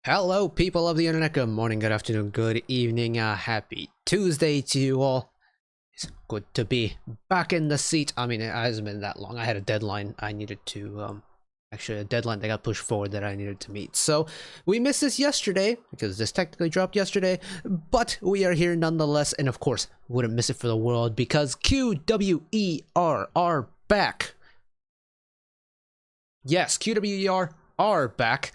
Hello, people of the internet. Good morning, good afternoon, good evening. Happy Tuesday to you all. It's good to be back in the seat. I mean, it hasn't been that long. I had a deadline I needed to, actually a deadline that got pushed forward that I needed to meet. So we missed this yesterday because this technically dropped yesterday, but we are here nonetheless. And of course, wouldn't miss it for the world because QWER are back. Yes, QWER are back.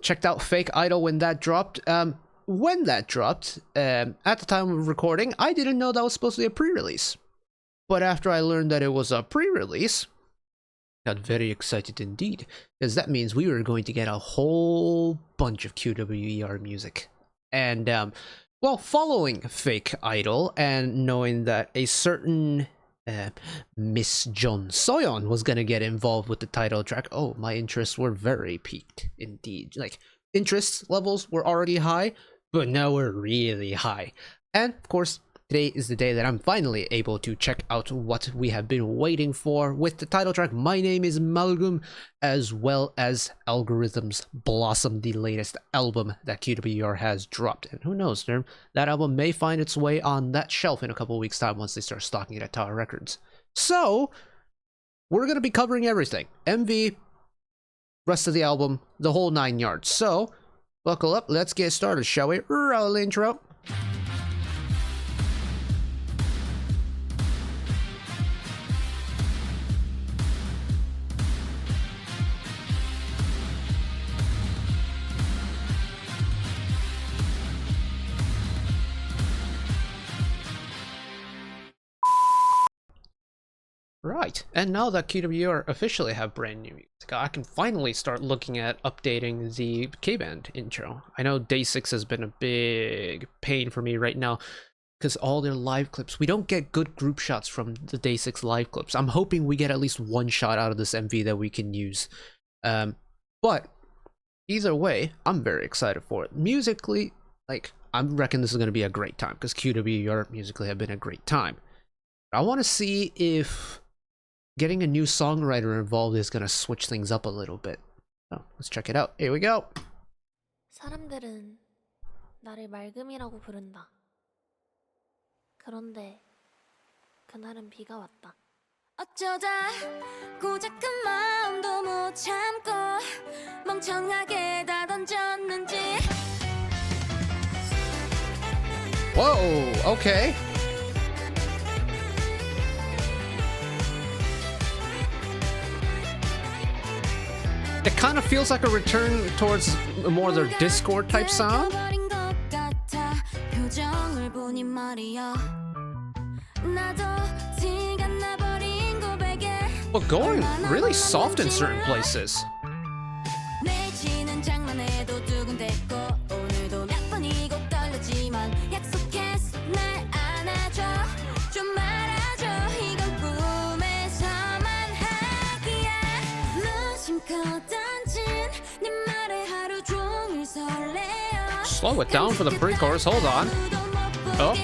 Checked out Fake Idol when that dropped. At the time of recording, I didn't know that was supposed to be a pre-release. But after I learned that it was a pre-release, got very excited indeed, because that means we were going to get a whole bunch of QWER music. And, well, following Fake Idol and knowing that a certain Miss John Soyeon was gonna get involved with the title track, oh, my interests were very piqued indeed. Like, interest levels were already high, but now we're really high. And of course, today is the day that I'm finally able to check out what we have been waiting for with the title track My Name is Malguem, as well as Algorithm's Blossom, the latest album that QWER has dropped. And who knows, that album may find its way on that shelf in a couple of weeks' time once they start stocking it at Tower Records. So, we're going to be covering everything. MV, rest of the album, the whole 9 yards. So, buckle up, let's get started, shall we? Roll intro. Right, and now that QWER officially have brand new music, I can finally start looking at updating the K-Band intro. I know Day 6 has been a big pain for me right now, because all their live clips, we don't get good group shots from the Day 6 live clips. I'm hoping we get at least one shot out of this MV that we can use. But, either way, I'm very excited for it. Musically, like, I reckon this is going to be a great time, because QWER musically have been a great time. I want to see if getting a new songwriter involved is gonna switch things up a little bit. Oh, let's check it out. Here we go. 사람들은 나를 맑음이라고 부른다. 그런데 그날은 비가 왔다. 어쩌다 고작한 마음도 못 참고 멍청하게 다 던졌는지. Whoa, okay. It kind of feels like a return towards more their Discord type sound. But going really soft in certain places. Slow it down for the pre-chorus, hold on. Oh.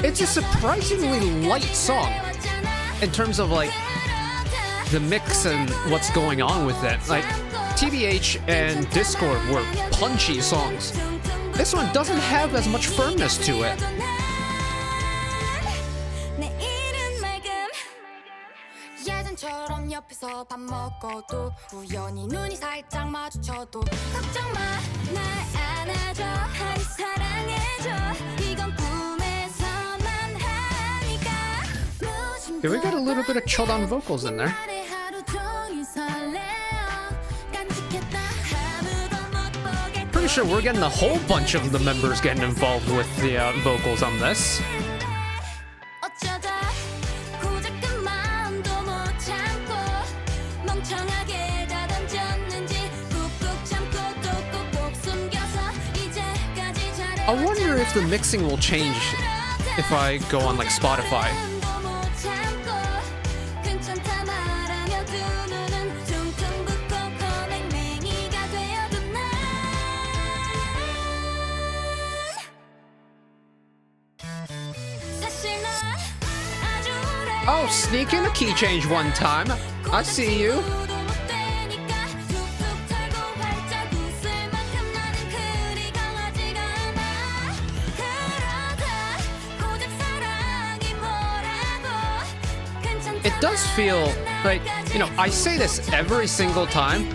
It's a surprisingly light song in terms of like the mix and what's going on with it. Like TBH and Discord were punchy songs. This one doesn't have as much firmness to it. Here we got a little bit of Chodan vocals in there. Pretty sure we're getting a whole bunch of the members getting involved with the vocals on this. I wonder if the mixing will change if I go on like Spotify. Oh, sneak in a key change one time. I see you. It does feel like, you know, I say this every single time,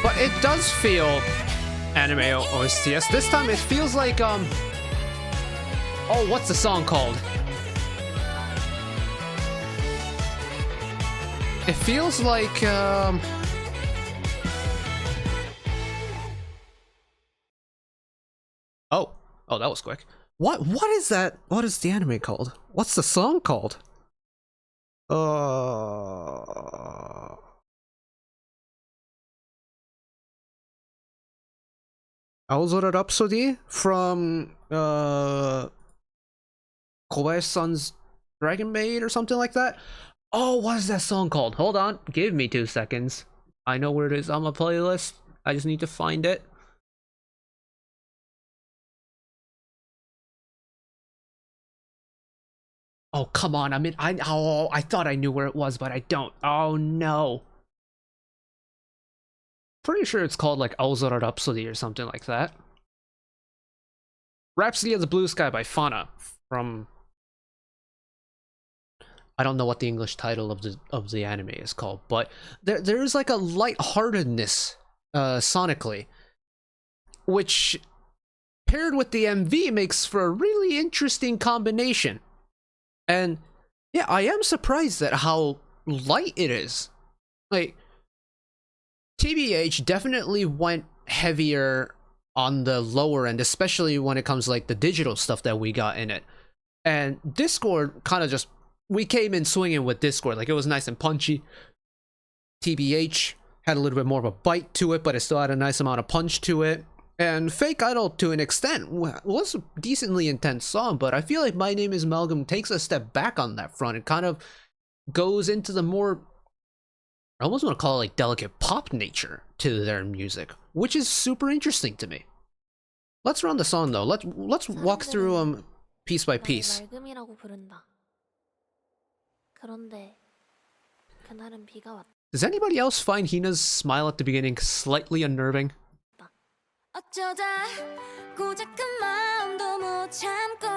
but it does feel anime OSTs. This time it feels like, oh, what's the song called? It feels like, oh, that was quick. What is that? What is the anime called? What's the song called? Aozora Rhapsody from Kobayashi-san's Dragon Maid or something like that. Oh, what is that song called? Hold on, give me 2 seconds. I know where it is on my playlist. I just need to find it. Oh, come on. I thought I knew where it was, but I don't. Oh, no. Pretty sure it's called, like, Aozora Rhapsody or something like that. Rhapsody of the Blue Sky by Fana from... I don't know what the English title of the anime is called, but there's, like, a lightheartedness, sonically, which, paired with the MV, makes for a really interesting combination. And yeah, I am surprised at how light it is. Like, TBH definitely went heavier on the lower end, especially when it comes to, like, the digital stuff that we got in it. And Discord kind of just, we came in swinging with Discord. Like, it was nice and punchy. TBH had a little bit more of a bite to it, but it still had a nice amount of punch to it. And Fake Idol, to an extent, was a decently intense song, but I feel like My Name is Malguem takes a step back on that front. It kind of goes into the more, I almost want to call it, like, delicate pop nature to their music, which is super interesting to me. Let's run the song though. Let's walk through piece by piece. Does anybody else find Hina's smile at the beginning slightly unnerving? 어쩌다 고작한 마음도 못 참고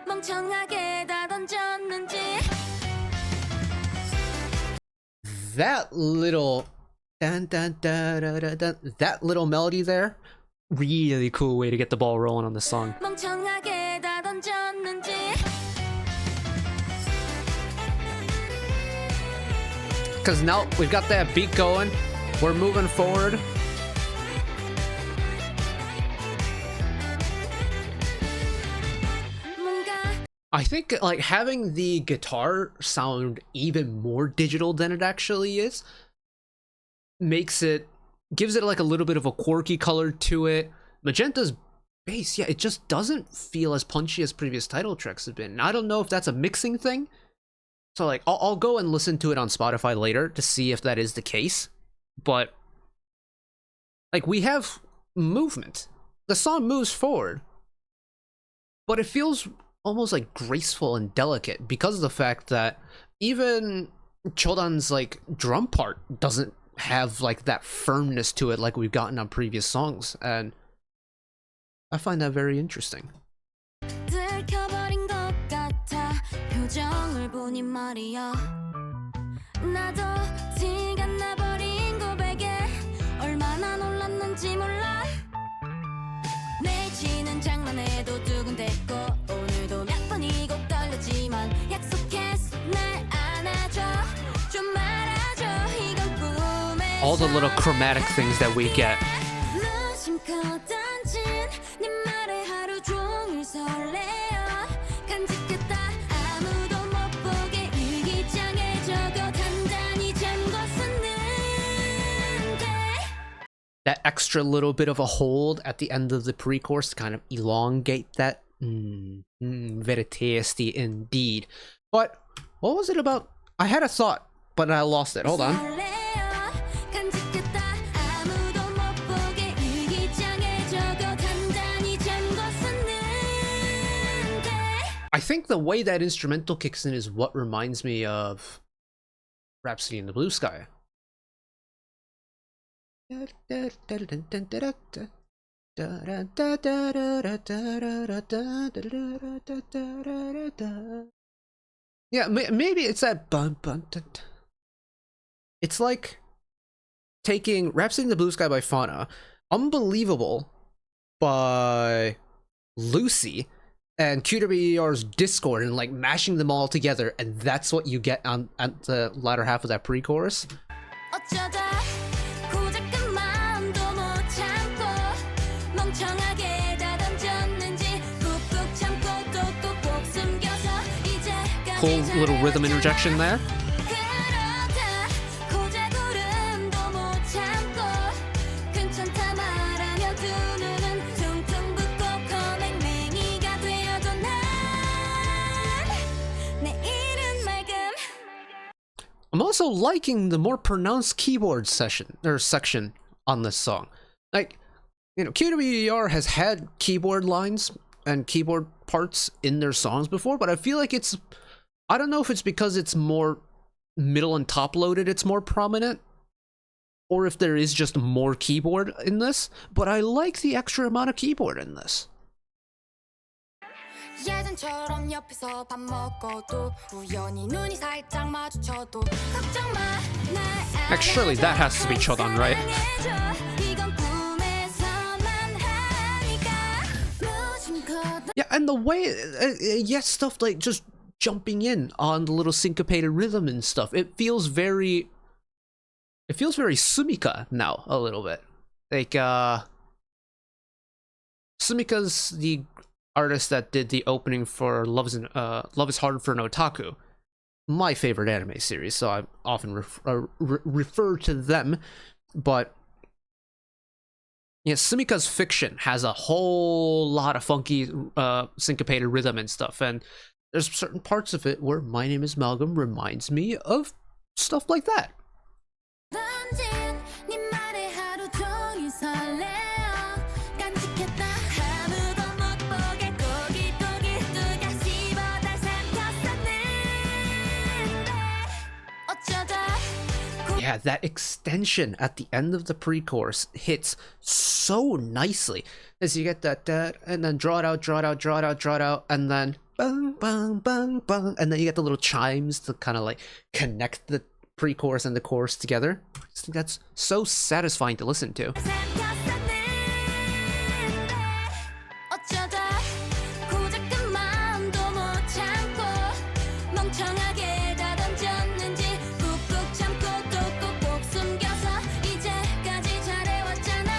멍청하게 다 던졌는지 That little that little melody there, really cool way to get the ball rolling on the song. 멍청하게 다 던졌는지 Because now we've got that beat going, we're moving forward. I think, like, having the guitar sound even more digital than it actually is gives it like a little bit of a quirky color to it. Magenta's bass, yeah, it just doesn't feel as punchy as previous title tracks have been. And I don't know if that's a mixing thing. So, like, I'll go and listen to it on Spotify later to see if that is the case. But, like, we have movement. The song moves forward. But it feels almost, like, graceful and delicate because of the fact that even Chodan's, like, drum part doesn't have, like, that firmness to it like we've gotten on previous songs, and I find that very interesting. 들켜버린 것 같아 표정을 보니 말이야 나도 티가 나버린 고백에 얼마나 놀랐는지 몰라 내치는 장난에도 두근댔고 오늘도 몇 번이고 떨렸지만 약속했어 날 안아줘 좀 말아줘 이건 꿈의 All the little chromatic things that we get. 무심코 던진 네 말에 하루 종일 설레어 간직했다 아무도 못 보게 일기장에 적어 단단히 잠궜었는데 That extra little bit of a hold at the end of the pre-chorus to kind of elongate that. Very tasty indeed. But what was it about? I had a thought, but I lost it. Hold on. 설레어 간직했다 아무도 못 보게 일기장에 적어 단단히 잠궜었는데 I think the way that instrumental kicks in is what reminds me of Rhapsody in the Blue Sky. Yeah, maybe it's that bun bun. It's like taking Rhapsody in the Blue Sky by Fauna, Unbelievable by Lucy, and QWER's Discord, and like mashing them all together, and that's what you get on at the latter half of that pre-chorus. 어쩌다 고작은 마음도 못 참고 멍청하게 다 던졌는지 꾹꾹 참고 또 꾹꾹 숨겨서 이제까지 Cool little rhythm interjection there. 그러다 고작 울음도 못 참고 괜찮다 말하며 두 눈은 퉁퉁 붓고 거맹맹이가 되어도 난내 이른 맑음 I'm also liking the more pronounced keyboard section on this song. Like, you know, QWER has had keyboard lines and keyboard parts in their songs before, but I feel like I don't know if it's because it's more middle and top loaded, it's more prominent, or if there is just more keyboard in this, but I like the extra amount of keyboard in this. 예전처럼 옆에서 밥 먹어도 우연히 눈이 살짝 마주쳐도 걱정 마 날 Like, surely that has to be Chodan, right? 이건 꿈에서만 하니까 무심코 Yeah, and the way, yes, stuff like just jumping in on the little syncopated rhythm and stuff, it feels very Sumika now, a little bit. Like, Sumika's the artist that did the opening for Love is Hard for an Otaku, my favorite anime series, so I often refer to them. But yeah, Sumika's Fiction has a whole lot of funky syncopated rhythm and stuff, and there's certain parts of it where My Name is Malguem reminds me of stuff like that. 던진 네 말에 하루 종일 설레어 깜찍했다 아무도 못 보게 고깃고깃 누가 씹어다 삼켰었는데 어쩌다 Yeah, that extension at the end of the pre-chorus hits so nicely as you get that and then draw it out, and then bang, bang, bang, bang, and then you get the little chimes to kind of like connect the pre-chorus and the chorus together. I just think that's so satisfying to listen to. 삼켰었는데 어쩌다 고작은 마음도 못 참고 멍청하게 다 던졌는지 꾹꾹 참고 또 꾹꾹 숨겨서 이제까지 잘해왔잖아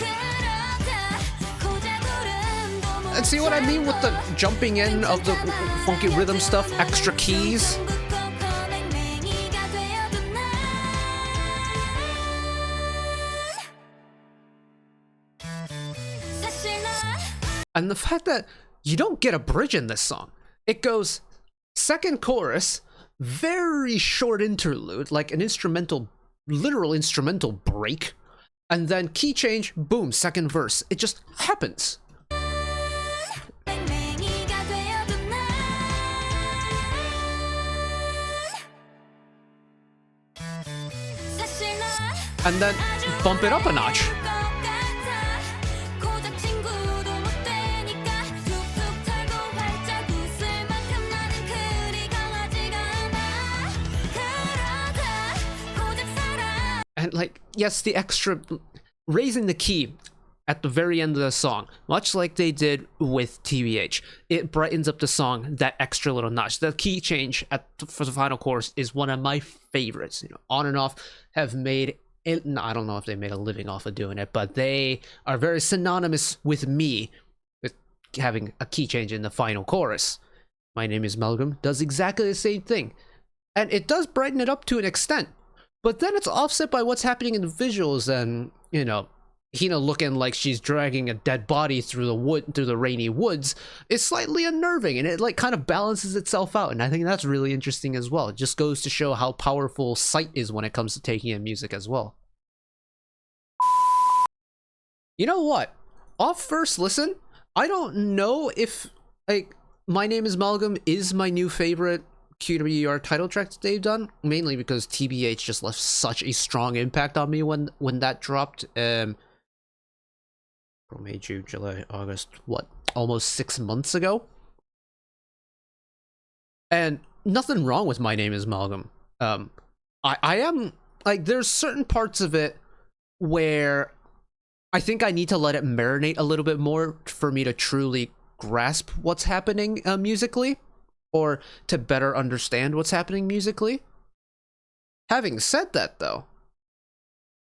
그러다 고작 울음도 못 And see what I mean with the jumping in of the funky rhythm stuff, extra keys? And the fact that you don't get a bridge in this song. It goes second chorus, very short interlude, like an literal instrumental break, and then key change, boom, second verse. It just happens. And then bump it up a notch. And like, yes, the extra raising the key at the very end of the song, much like they did with TBH, it brightens up the song that extra little notch. The key change for the final chorus is one of my favorites. You know, On and Off have made it. I don't know if they made a living off of doing it, but they are very synonymous with me with having a key change in the final chorus. My Name is Malguem does exactly the same thing, and it does brighten it up to an extent. But then it's offset by what's happening in the visuals, and you know, Hina looking like she's dragging a dead body through the rainy woods is slightly unnerving, and it like kind of balances itself out, and I think that's really interesting as well. It just goes to show how powerful sight is when it comes to taking in music as well. You know what? Off first listen, I don't know if like My Name is Malguem is my new favorite QWER title track that they've done, mainly because TBH just left such a strong impact on me when that dropped. April, May, June, July, August, what? Almost 6 months ago? And nothing wrong with My Name is Malguem. I am, like, there's certain parts of it where I think I need to let it marinate a little bit more for me to truly grasp what's happening musically, or to better understand what's happening musically. Having said that, though,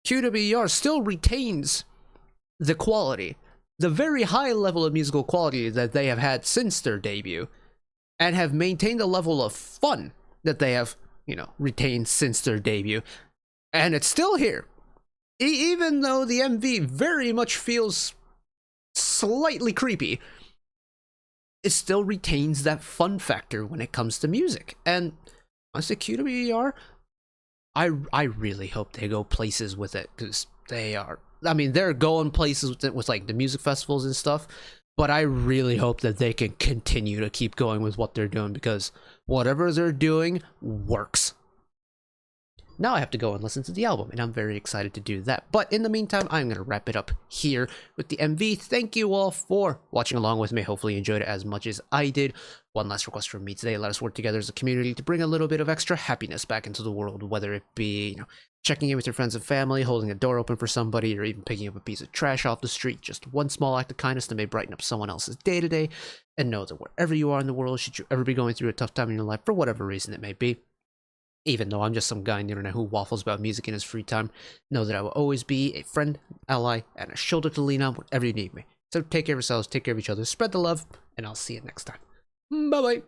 QWER still retains the quality, the very high level of musical quality that they have had since their debut, and have maintained a level of fun that they have, you know, retained since their debut. And it's still here. Even though the MV very much feels slightly creepy, it still retains that fun factor when it comes to music. And honestly, QWER, I really hope they go places with it, because they are, I mean, they're going places with like the music festivals and stuff, but I really hope that they can continue to keep going with what they're doing, because whatever they're doing works. Now I have to go and listen to the album, and I'm very excited to do that. But in the meantime, I'm going to wrap it up here with the MV. Thank you all for watching along with me. Hopefully you enjoyed it as much as I did. One last request from me today: let us work together as a community to bring a little bit of extra happiness back into the world, whether it be, you know, checking in with your friends and family, holding a door open for somebody, or even picking up a piece of trash off the street. Just one small act of kindness that may brighten up someone else's day today. And know that wherever you are in the world, should you ever be going through a tough time in your life, for whatever reason it may be, even though I'm just some guy on the internet who waffles about music in his free time, know that I will always be a friend, ally, and a shoulder to lean on whenever you need me. So take care of yourselves, take care of each other, spread the love, and I'll see you next time. Bye-bye.